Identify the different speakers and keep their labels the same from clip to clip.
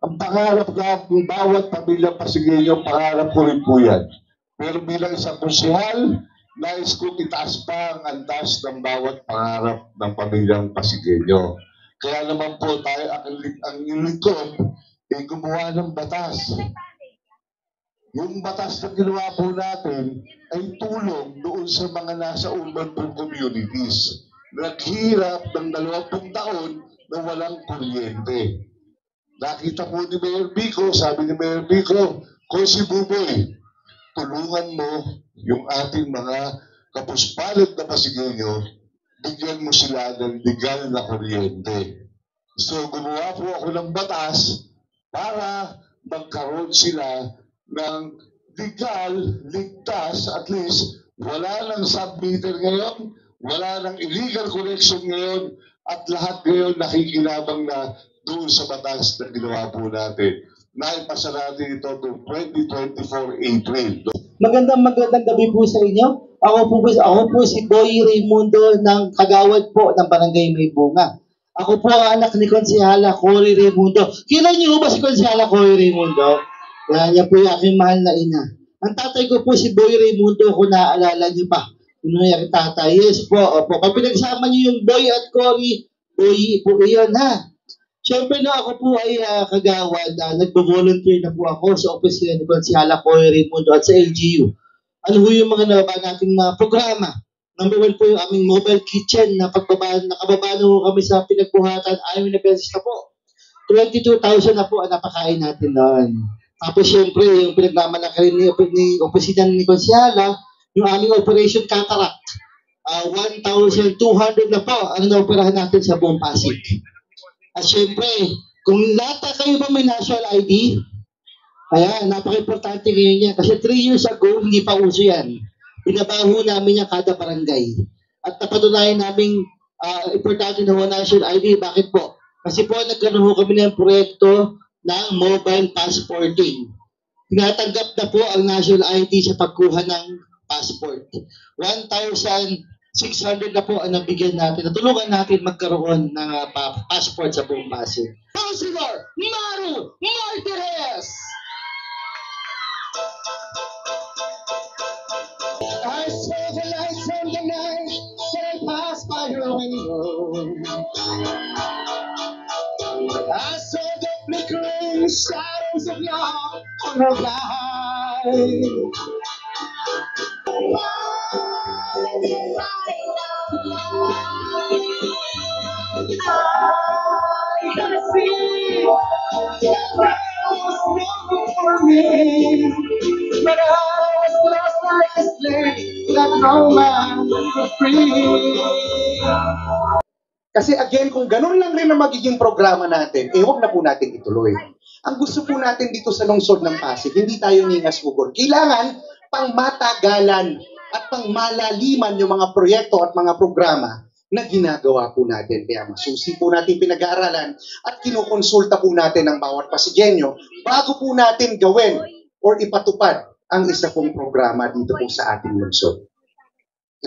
Speaker 1: Ang pangarap ng bawat pamilyang Pasigueño, pangarap ko rin po yan. Pero bilang isang konsehal, nais ko itaas pa ang antas ng bawat pangarap ng pamilyang Pasigueño. Kaya naman po tayo, ang lingkod, ay gumawa ng batas. Yung batas na ginawa po natin ay tulong doon sa mga nasa urban poor communities. Naghirap ng 20 taon na walang kuryente. Nakita po ni Mayor Vico, sabi ni Mayor Vico, kung si Buboy, tulungan mo yung ating mga kapuspalit na Pasigueño, bigyan mo sila ng legal na kuryente. So gumawa po ako ng batas para magkaroon sila ng legal, ligtas, at least wala nang sub-meter ngayon, wala nang illegal connection ngayon, at lahat ngayon nakikinabang na doon sa batas na ginawa po natin. Naipasa natin ito noong 2024 April.
Speaker 2: Magandang gabi po sa inyo. Ako po si Boy Raimundo ng Kagawad po ng Barangay May Bunga. Ako po ang anak ni Konsehala Cory Raimundo. Kilala niyo ba si Konsehala Cory Raimundo? Yan po yung aking mahal na ina. Ang tatay ko po si Boy Raimundo, kung naaalala niyo pa. Ano yung tatay? Yes po, opo. Pag pinagsama niyo yung Boy at Cory, Boy po iyon ha. Siyempre na ako po ay kagawad, nagbo-volunteer na po ako sa opisina ni Konsehala Cory Raimundo at sa LGU. Ano po yung mga nababa nating programa? Number 1 po yung aming mobile kitchen na nakababa na po kami sa pinagbuhatan, 6 na beses na po. 22,000 na po ang napakain natin doon. Tapos siyempre yung pinagmamalaki rin ni opisina ni Konsehala, yung aming Operation Cataract. 1,200 na po ang naoperahan natin sa buong Pasig. At syempre, kung lahat kayo ba may national ID, ayan, napaka-importante ngayon yan. Kasi 3 years ago, hindi pa uso yan. Binabaho namin yan kada barangay. At napatunayan namin importante na national ID. Bakit po? Kasi po, nagkaroon kami ng proyekto ng mobile passporting. Tinatanggap na po ang national ID sa pagkuha ng passport. 1,600 na po ang nabigyan natin. Natulungan natin magkaroon ng passport sa buong Pasig. Councilor Maru Martirez! I saw the lights in the night when I passed by your window. I saw the flickering shadows of love on her light. But I was lost like a slave that no man could free. Kasi again, kung ganun lang rin na magiging programa natin, huwag na po natin ituloy. Ang gusto po natin dito sa lungsod ng Pasig, hindi tayo ningas-ugol. Kailangan pang matagalan at pang malaliman yung mga proyekto at mga programa na ginagawa po natin. Kaya masusi po natin pinag-aaralan at kinukonsulta po natin ang bawat Pasigueño bago po natin gawin or ipatupad ang isa pong programa dito po sa ating lungsod.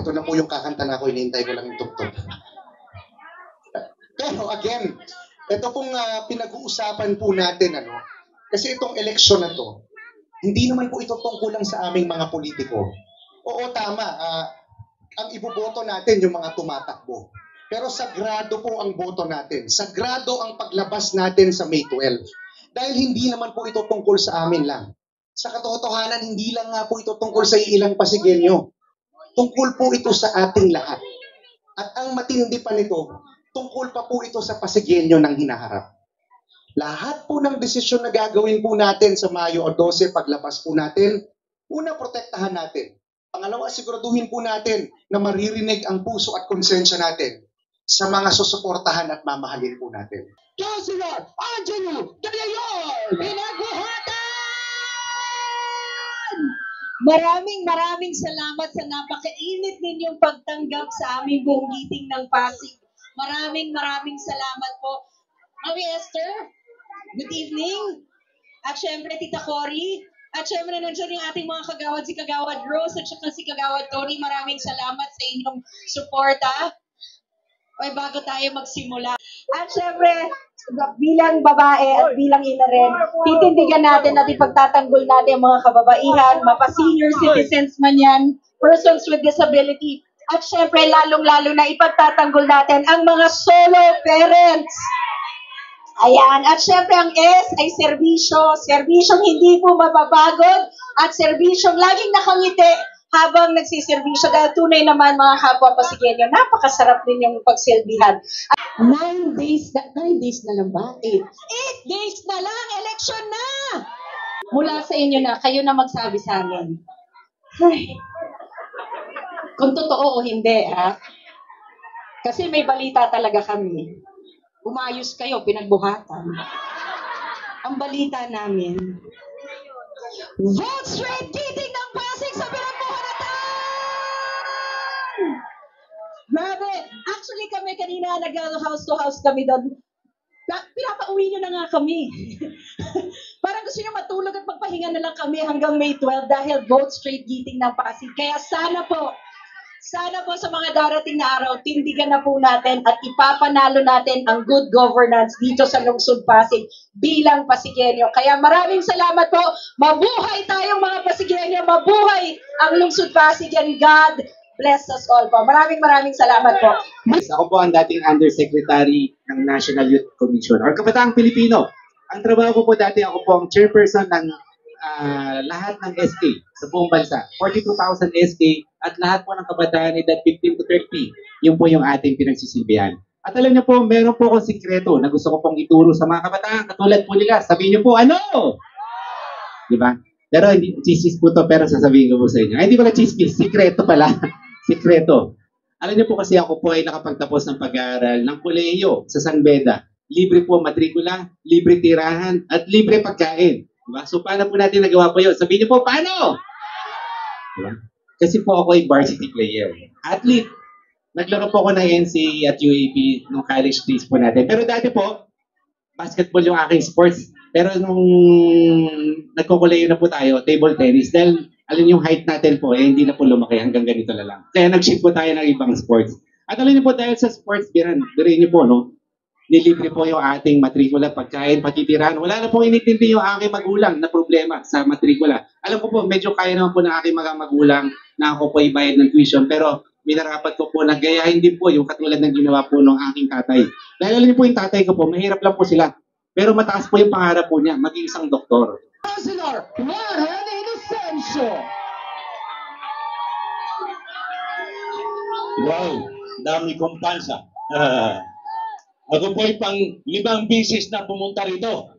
Speaker 2: Ito na po yung kakanta na ako, hinihintay ko lang yung tuktok. Pero again, ito pong pinag-uusapan po natin, kasi itong eleksyon na to, hindi naman po ito tungkol lang sa aming mga politiko. Oo, tama, ang iboboto natin yung mga tumatakbo. Pero sagrado po ang boto natin. Sagrado ang paglabas natin sa May 12. Dahil hindi naman po ito tungkol sa amin lang. Sa katotohanan, hindi lang nga po ito tungkol sa ilang Pasigueño. Tungkol po ito sa ating lahat. At ang matindi pa nito, tungkol pa po ito sa Pasigueño ng hinaharap. Lahat po ng desisyon na gagawin po natin sa Mayo o 12 paglabas po natin, una, protektahan natin. Pangalawa, siguraduhin po natin na maririnig ang puso at konsensya natin sa mga susuportahan at mamahalin po natin. Councilor Angelo Gallayor!
Speaker 3: Pinaguhatan! Maraming salamat sa napakainit ninyong pagtanggap sa aming buong meeting ng Pasig. Maraming salamat po. Mami Esther, good evening. At syempre, Tita Cory. At syempre, nandiyan yung ating mga kagawad, si Kagawad Rose at saka si Kagawad Tony. Maraming salamat sa inyong suporta. O bago tayo magsimula. At syempre, bilang babae at bilang ina rin, titindigan natin at ipagtatanggol natin ang mga kababaihan, mapa-senior citizens man yan, persons with disability, at syempre lalong-lalo na ipagtatanggol natin ang mga solo parents. Ayan. At syempre ang S ay serbisyo. Serbisyong hindi po mapapagod at serbisyong laging nakangiti habang nagsiservisyo dahil tunay naman mga kapwa Pasigueño, napakasarap din yung pagsilbihan. 9 days na lang ba? 8 days na lang, election na! Mula sa inyo na, kayo na magsabi sa amin. Ay, kung totoo o hindi, ha? Kasi may balita talaga kami. Umayos kayo, pinagbuhatan. Ang balita namin, vote straight Giting ng Pasig sa pinagbuhatan! Grabe! Actually kami kanina nag-house to house kami doon. Pinapauwi nyo na nga kami. Parang gusto nyo matulog at magpahinga na lang kami hanggang May 12 dahil vote straight Giting ng Pasig. Kaya sana po sa mga darating na araw, tindigan na po natin at ipapanalo natin ang good governance dito sa Lungsod Pasig bilang Pasigueño. Kaya maraming salamat po. Mabuhay tayong mga Pasigueño. Mabuhay ang Lungsod Pasig and God bless us all po. Maraming salamat po.
Speaker 4: Ako po ang dating Undersecretary ng National Youth Commission or Kabataang Pilipino. Ang trabaho ko po dati, ako po ang chairperson ng lahat ng SK sa buong bansa. 42,000 SK at lahat po ng kabataan edad 15 to 30. Yun po yung ating pinagsisilbihan. At alam niyo po, meron po akong sikreto na gusto ko pong ituro sa mga kabataan. Katulad po nila, sabihin niyo po, ano? Di ba? Pero hindi, chismis po to, pero sasabihin ko po sa inyo. Ay, hindi pala chismis, sikreto pala. Sikreto. Alam niyo po kasi ako po ay nakapagtapos ng pag-aaral ng kolehiyo sa San Beda. Libre po matrikula, libre tirahan, at libre pagkain. Diba? So, paano po natin nagawa po yun? Sabihin niyo po, paano? Diba? Kasi po ako ay varsity player. Athlete. Naglaro po ako ng NCAA at UAP nung college days po natin. Pero dati po, basketball yung aking sports. Pero nung nagkukuleyo na po tayo, table tennis. Dahil, alam yung height natin po, hindi na po lumaki hanggang ganito na lang. Kaya nag-shift po tayo ng ibang sports. At alam niyo po, dahil sa sports, birin niyo po, no? Nilibre po yung ating matrikula, pagkain, patitirahan. Wala na pong inintindi yung aking magulang na problema sa matrikula. Alam ko po, medyo kaya naman po ng aking mga magulang na ako po ibayad ng tuition. Pero minarapat ko po na gayahin din po yung katulad ng ginawa po ng aking tatay. Dahil alam niyo po yung tatay ko po, mahirap lang po sila. Pero mataas po yung pangarap po niya, maging isang doktor.
Speaker 2: Councilor Warren Inocencio.
Speaker 5: Wow, dami kong pansa. Ako po ay pang 5 bisis na pumunta rito.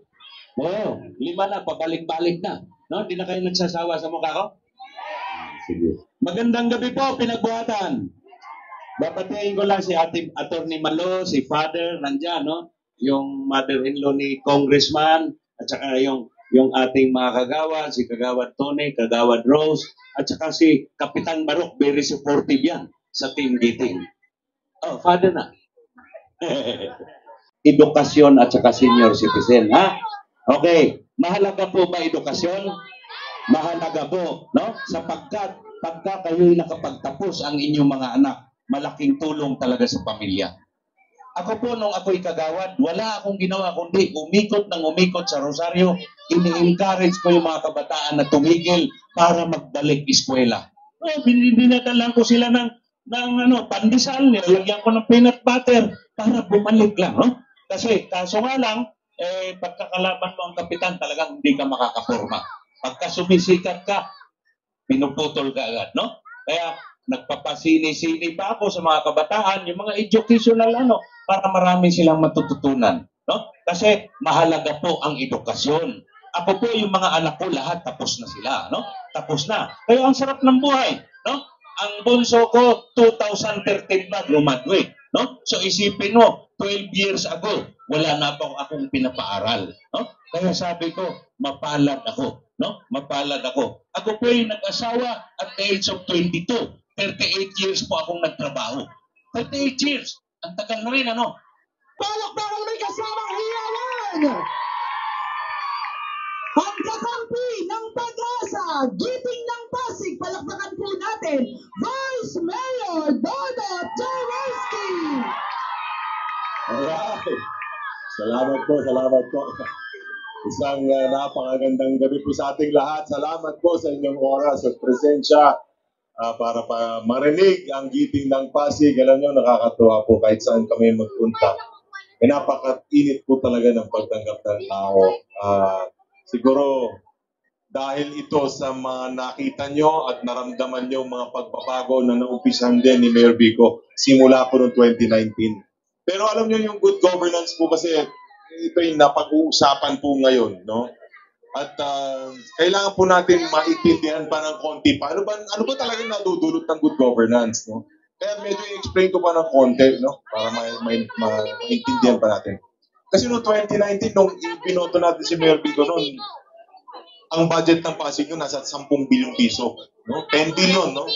Speaker 5: Oo, 5 na, pabalik-balik na. No? Hindi na kayo nagsasawa sa mukha ko? Sige. Magandang gabi po, pinagbuhatan. Babatiin ko lang si Attorney Malo, si Father, nandyan, no? Yung mother-in-law ni Congressman, at saka yung ating mga kagawad, si Kagawad Tony, Kagawad Rose, at saka si Kapitan Barok, very supportive yan sa team Giting. Oh, Father na. Edukasyon at saka senior citizen, ha? Okay, mahalaga po ba edukasyon? Mahalaga po, no? Sapagkat pagka kayo'y nakapagtapos ang inyong mga anak, malaking tulong talaga sa pamilya. Ako po, nung ako'y kagawad, wala akong ginawa kundi umikot sa Rosario, ini-encourage ko yung mga kabataan na tumigil para magbalik eskwela. Binadalan ko sila ng pandesal, nilagyan ko ng peanut butter para bumalik lang, no? Kasi kaso nga lang, pagkakalaban mo ang kapitan, talagang hindi ka makakaporma. Pagka sumisikat ka, pinuputol ka agad, no? Kaya nagpapasini-sini pa ako sa mga kabataan, yung mga educational para marami silang matututunan, no? Kasi mahalaga po ang edukasyon. Ako po, yung mga anak ko, lahat tapos na sila, no? Tapos na. Kaya ang sarap ng buhay, no? Ang bunso ko, 2013 pa graduate, no? So isipin mo, 12 years ago, wala na pa akong pinapaaral, no? Kaya sabi ko, mapalad ako, no? Mapalad ako. Ako po ay nag-asawa at the age of 22. 38 years po akong nagtrabaho. 38 years. Ang tagal na rin, ano?
Speaker 2: Palakpakan may kasamang hiyawan! Ang kakampi ng Pag-asa, Giting ng Pasig, palakpakan po natin, Vice Mayor Dodo Jaworski!
Speaker 5: Wow!
Speaker 6: Salamat po, salamat po. Isang napakagandang gabi po sa ating lahat. Salamat po sa inyong oras at presensya para pa marinig ang giting ng Pasig. Alam nyo, nakakatuwa po kahit saan kami magpunta. Napaka-init po talaga ng pagtanggap ng tao. Siguro dahil ito sa mga nakita nyo at naramdaman nyo mga pagbabago na naumpisan din ni Mayor Vico simula po noong 2019. Pero alam nyo yung good governance po kasi ito yung napag-uusapan po ngayon, no? At kailangan po natin maintindihan pa ng konti pa. Ano ba talagang nadudulot ng good governance, no? Kaya medyo i-explain ko pa ng konti, no? Para maintindihan pa natin. Kasi noong 2019, nung binoto natin si Mayor Vico noon, ang budget ng Pasig yun nasa 10 bilyong piso, no? 10 billion, no?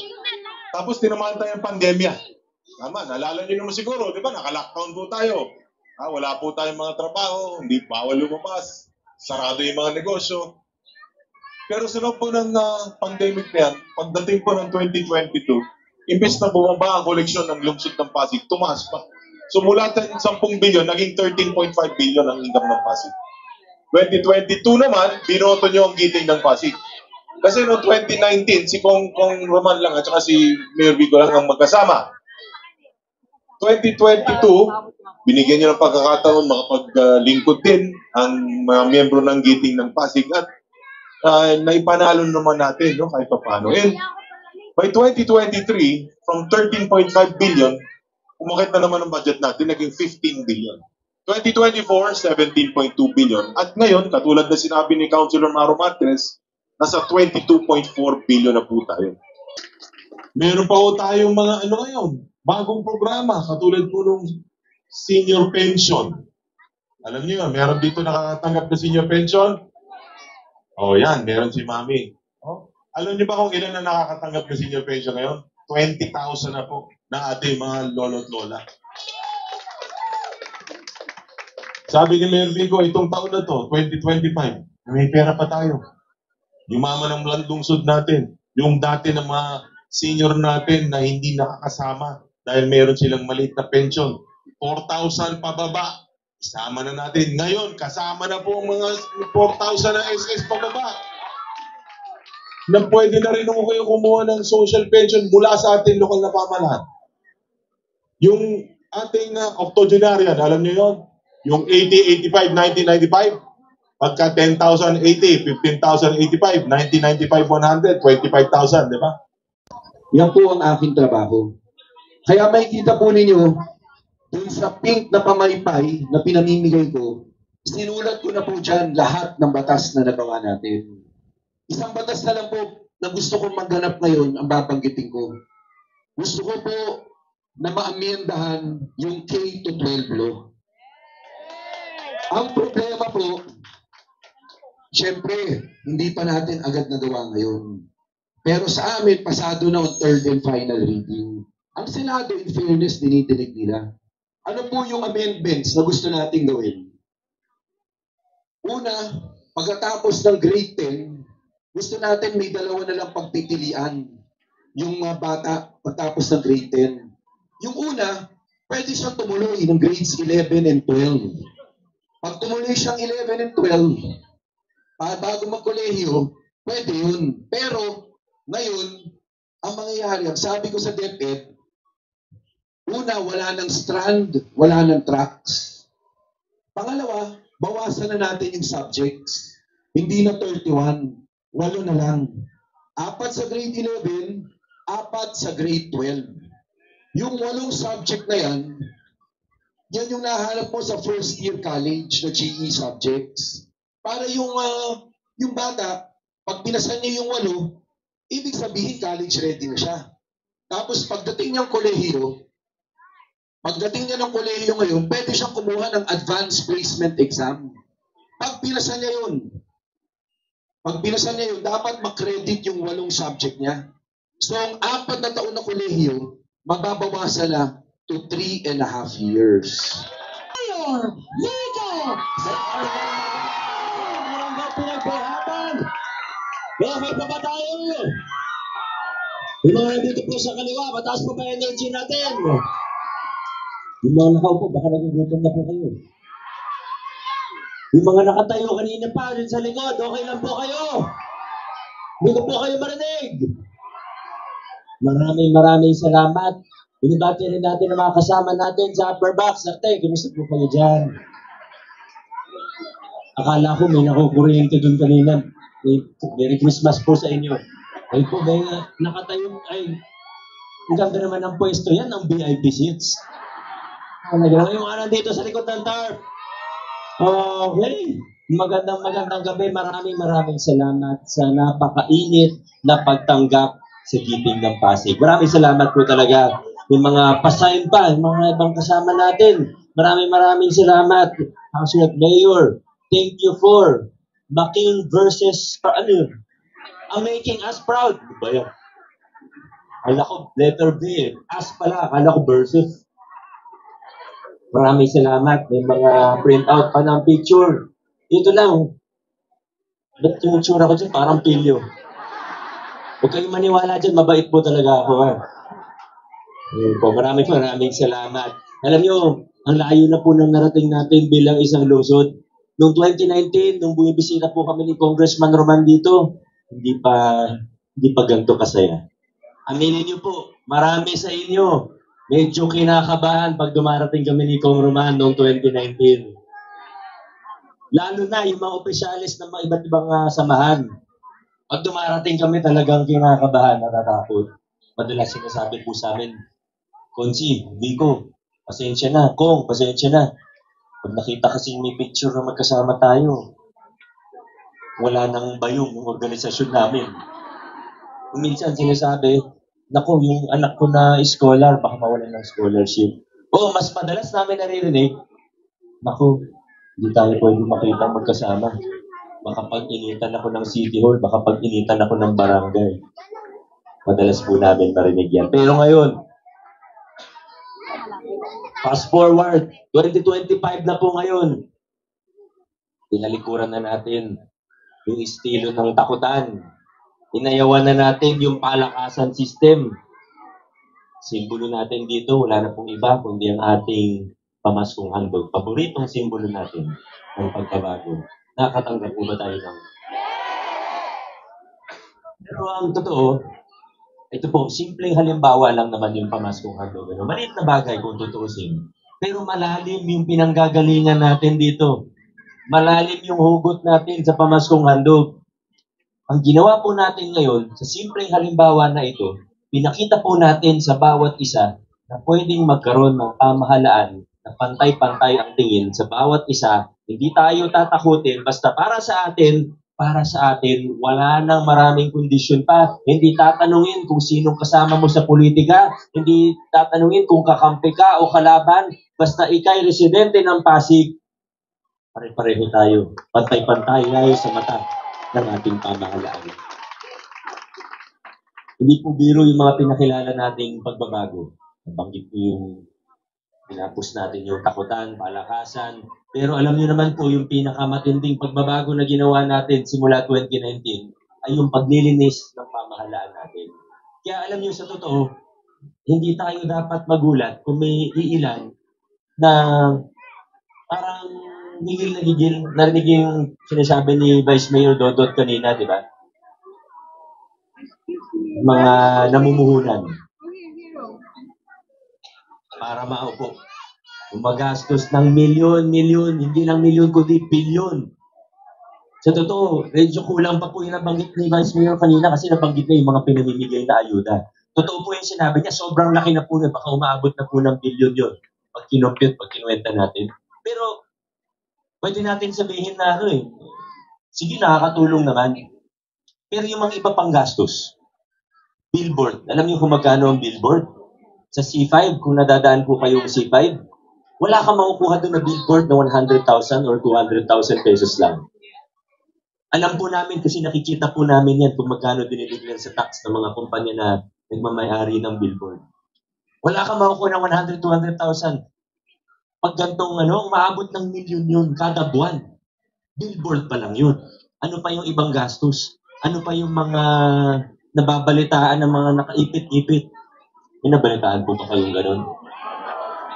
Speaker 6: Tapos tinamaan tayo ng pandemya. Tama, naalala nyo naman siguro, di ba? Naka-lockdown po tayo. Wala po tayong mga trabaho, hindi bawal lumabas, sarado yung mga negosyo. Pero sa loob po ng pandemic na yan, pagdating po ng 2022, imbes na bumaba ang koleksyon ng lungsod ng Pasig, tumaas pa. So mula 10 billion, naging 13.5 billion ang income ng Pasig. 2022 naman, binoto nyo ang giting ng Pasig. Kasi noong 2019, si Kong Roman lang at saka si Mayor Vico lang ang magkasama. 2022, binigyan niyo ng pagkakataon makapaglingkod din ang mga miyembro ng giting ng Pasig at naipanalo naman natin, no, kahit paano. And by 2023, from 13.5 billion, umakit na naman ang budget natin, naging 15 billion. 2024, 17.2 billion. At ngayon, katulad na sinabi ni Councilor Maro Martinez, nasa 22.4 billion na po tayo. Meron pa po tayong mga ngayon, bagong programa, katulad po nung senior pension. Alam niyo yun, meron dito nakakatanggap na senior pension? Yan, meron si Mami. Alam niyo ba kung ilan na nakakatanggap na senior pension ngayon? 20,000 na po ng ating mga lolo at lola. Sabi ni Mayor Vico, itong taon na to, 2025, may pera pa tayo. Yumaman ang lungsod natin. Yung dati ng mga senior natin na hindi nakakasama dahil meron silang maliit na pension. 4,000 pababa, isama na natin. Ngayon, kasama na po ang mga 4,000 na SS pababa. Na pwede na rin ako kayo kumuha ng social pension mula sa ating lokal na pamahalaan. Yung ating octogenarian, alam niyo yon? Yung 80, 85, 1995, pagka 10,000, 80, 15,000, 85, 1995, 100, 25,000, di ba?
Speaker 7: Yan po ang aking trabaho. Kaya makikita po ninyo, dun sa pink na pamaypay na pinamimigay ko, sinulat ko na po dyan lahat ng batas na nagawa natin. Isang batas na lang po na gusto kong magganap ngayon ang babanggitin ko. Gusto ko po na maamyendahan yung K-12 law. Ang problema po, syempre, hindi pa natin agad nagawa ngayon. Pero sa amin, pasado na ang third and final reading. Ang Senado, in fairness, dinidinig nila. Ano po yung amendments na gusto nating gawin? Una, pagkatapos ng grade 10, gusto natin may dalawa na lang pagpipilian yung mga bata pagtapos ng grade 10. Yung una, pwede siyang tumuloy ng grades 11 and 12. Pag tumuloy siyang 11 and 12, bago magkolehiyo, pwede yun. Pero, ngayon, ang mangyayari, ang sabi ko sa DepEd, una, wala ng strand, wala ng tracks. Pangalawa, bawasan na natin yung subjects. Hindi na 31, 8 na lang. 4 sa grade 11, 4 sa grade 12. Yung 8 subject na yan yung nahanap mo sa first year college na GE subjects. Para yung bata, pag pinasan niya yung 8, ibig sabihin college ready na siya. Tapos pagdating ng kolehiyo ngayon, pwede siyang kumuha ng advanced placement exam. Pag pinasan niya yun, dapat makredit yung 8 subject niya. So ang 4 na taon na kolehiyo, mababawasan na to 3.5 years.
Speaker 3: Mayor Vico!
Speaker 8: Hanggang pinagpahapan. Okay pa ba tayo? Yung mga nandito po sa kaliwa, mataas pa ba energy natin? Yung mga nakaupo, baka nagugutom na po kayo. Yung mga nakatayo kanina pa rin sa likod, okay lang po kayo. Hindi ko po kayo marinig. Maraming salamat. Binibati rin natin ang mga kasama natin sa upper box. Ate, kumusta po kayo dyan? Akala ko may nakukuryente doon kanina. Merry Christmas po sa inyo. Ay po, may nakatayo, ay, ang ganda naman ng pwesto yan, ang VIP seats. Yung ano dito sa likod ng tarp. Okay. Magandang gabi. Maraming salamat sa napakainit na pagtanggap sa giping ng Pasig. Maraming salamat po talaga. Yung mga pasahin pa, yung mga ibang kasama natin. Maraming salamat. Councilor Mayor, thank you for making versus, making us proud. Ano ba yan? Akala ko letter B. As pala, akala ko versus. Maraming salamat. May mga print out pa ng picture. Ito lang. Ba't yung tsura ko dyan? Parang pilyo. Huwag kayong maniwala dyan. Mabait po talaga ako. Maraming salamat. Alam nyo, ang layo na po ng narating natin bilang isang lungsod. Noong 2019, nung bumibisita po kami ni Congressman Roman dito, hindi pa ganito kasaya. Aminin nyo po, marami sa inyo, medyo kinakabahan pag dumarating kami ni Kong Roman noong 2019. Lalo na yung mga opisyalis ng mga iba't ibang samahan. Pag dumarating kami talagang kinakabahan, natatakot. Madalas sinasabi po sa amin, Konsi, Vico, pasensya na. Kong, pasensya na. Pag nakita kasi may picture na magkasama tayo, wala nang bayong yung organisasyon namin. Minsan sinasabi, naku, yung anak ko na scholar, baka mawalan ng scholarship. Mas madalas namin naririnig, naku, hindi tayo pwede makita magkasama. Baka pag-initan ako ng City Hall, baka pag-initan ako ng barangay. Madalas po namin marinig yan. Pero ngayon, fast forward, 2025 na po ngayon. Tinalikuran na natin yung estilo ng takutan. Inayawan na natin yung palakasan system. Simbolo natin dito, wala na pong iba, kundi ang ating pamaskong handog. Paboritong simbolo natin ng pagbabago. Nakatanggap po ba tayo ng... Pero ang totoo, ito po, simpleng halimbawa lang naman yung pamaskong handog. Maliit na bagay kung tutuusin. Pero malalim yung pinanggagalingan natin dito. Malalim yung hugot natin sa pamaskong handog. Ang ginawa po natin ngayon, sa simpleng halimbawa na ito, pinakita po natin sa bawat isa na pwedeng magkaroon ng pamahalaan na pantay-pantay ang tingin sa bawat isa. Hindi tayo tatakutin, basta para sa atin, wala nang maraming kondisyon pa. Hindi tatanungin kung sinong kasama mo sa politika, hindi tatanungin kung kakampi ka o kalaban, basta ikay residente ng Pasig, pare-pareho tayo, pantay-pantay tayo sa mata ng ating pamahalaan. Hindi po biro yung mga pinakilala nating pagbabago. Nabanggit po yung pinapos natin yung takutan, palakasan. Pero alam niyo naman po yung pinakamatinding pagbabago na ginawa natin simula 2019 ay yung paglilinis ng pamahalaan natin. Kaya alam niyo sa totoo, hindi tayo dapat magulat kung may iilan na parang higil na higil. Narinig yung sinasabi ni Vice Mayor Dodot kanina, di ba? Mga namumuhunan para maupo. Magastos ng milyon, hindi lang milyon kundi bilyon. Sa totoo, medyo kulang pa po yung nabanggit ni Vice Mayor kanina kasi nabanggit na yung mga pinamimigay na ayuda. Totoo po yung sinabi niya, sobrang laki na po na, baka umaabot na po ng bilyon yun. Pag kinumpute, pag kinuwenta natin. Pero, pwede natin sabihin na sige, nakakatulong naman. Pero yung mga iba pang gastos, billboard, alam niyo kung magkano ang billboard? Sa C5, kung nadadaan po kayong C5, wala kang makukuha doon na billboard na 100,000 or 200,000 pesos lang. Alam po namin kasi nakikita po namin yan kung magkano dinideclare sa tax ng mga kumpanya na nagmamayari ng billboard. Wala kang makukuha ng 100,000, 200,000. Pag gantong umaabot ng milyon yun kada buwan. Billboard pa lang yun. Ano pa yung ibang gastos? Ano pa yung mga nababalitaan ng mga nakaipit-ipit? May nabalitaan po ba kayong ganun?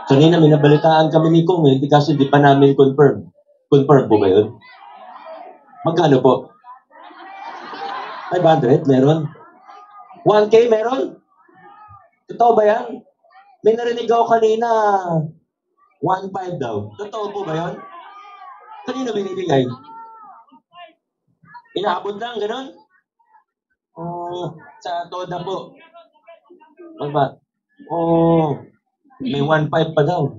Speaker 8: Kanina may nabalitaan kami ni Kong, hindi kasi hindi pa namin confirm. Confirm po ba yun? Magkano po? 500? Meron? 1K meron? Totoo ba yan? May narinig ako kanina, 1.5 daw. Totoo po ba yun? Kanino binibigay? Inaabot lang, ganun? Sa Toda po. Ano ba? May 1.5 pa daw.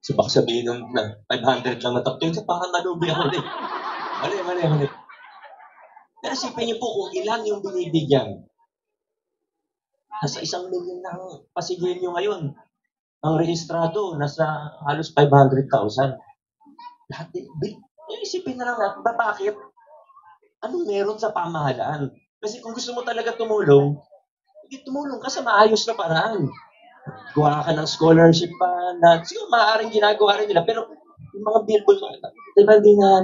Speaker 8: So baka sabihin nung na 500 lang natakto. Yung parang nalubi ako ulit. Mali. Pero isipin niyo po kung ilan yung binibigyan. Nasa 1 milyon na ang pasigilyo ngayon. Ang rehistrado, nasa halos 500,000. Lahat isipin na lang natin, bakit? Anong meron sa pamahalaan? Kasi kung gusto mo talaga tumulong, tumulong ka sa maayos na paraan. Gawa ka ng scholarship pa na siguro maaaring ginagawa rin nila. Pero yung mga billboard, diba hindi na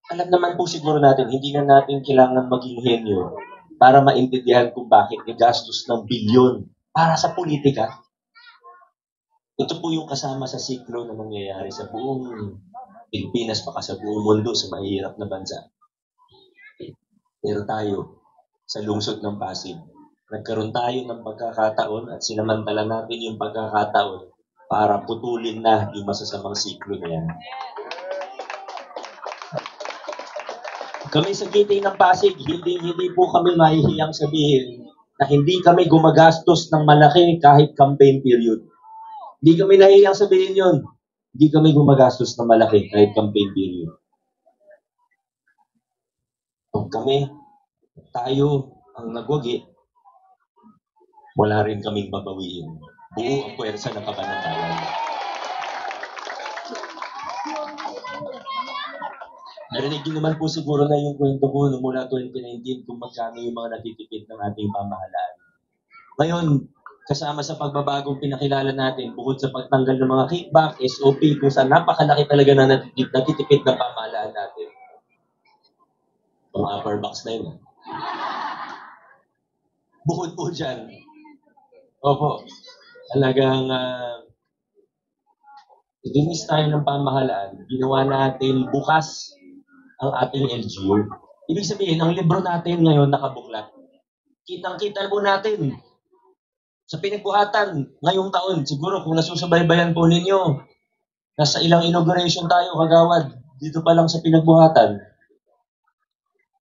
Speaker 8: alam naman po siguro natin, hindi na natin kailangan maging henyo para maintindihan kung bakit gastos ng bilyon para sa politika. Ito po yung kasama sa siklo na mangyayari sa buong Pilipinas, baka sa buong mundo, sa mahirap na bansa. Pero tayo, sa lungsod ng Pasig, nagkaroon tayo ng pagkakataon at sinamantala natin yung pagkakataon para putulin na yung masasamang siklo na yan. Kami sa Giting ng Pasig, hindi po kami mahihiyang sabihin na hindi kami gumagastos ng malaki kahit campaign period. Hindi kami nahihiyang sabihin yun. Hindi kami gumagastos ng malaki kahit campaign period. Kung tayo ang nagwagi, wala rin kaming babawiin. Buo ang puwersa ng kabanatayan. Narinig din naman po siguro na yung kwento ko noong mula 2019 kung magkano yung mga natitipid ng ating pamahalaan. Ngayon, kasama sa pagbabagong pinakilala natin, bukod sa pagtanggal ng mga kickback, SOP, kung saan napakalaki talaga na natitipid ng pamahalaan natin. Mga upper box na yun. Bukod po dyan, talagang dinis tayo ng pamahalaan, ginawa natin bukas ang ating LGU. Ibig sabihin, ang libro natin ngayon nakabuklat. Kitang-kita po natin sa pinagbuhatan ngayong taon. Siguro kung nasusubaybayan po ninyo, nasa ilang inauguration tayo, kagawad, dito pa lang sa pinagbuhatan.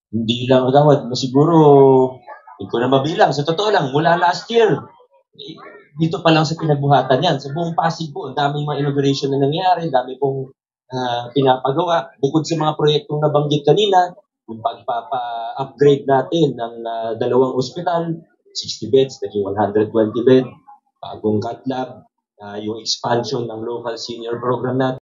Speaker 8: Hindi lang kagawad, siguro, hindi ko na mabilang. Sa totoo lang, mula last year, dito pa lang sa pinagbuhatan yan. Sa buong Pasig po, ang daming mga inauguration na nangyari, dami pong pinapagawa. Bukod sa mga proyektong nabanggit kanina, yung pagpapa-upgrade natin ng 2 ospital, 60 beds, naging 120 bed, bagong cat lab, yung expansion ng local senior program natin.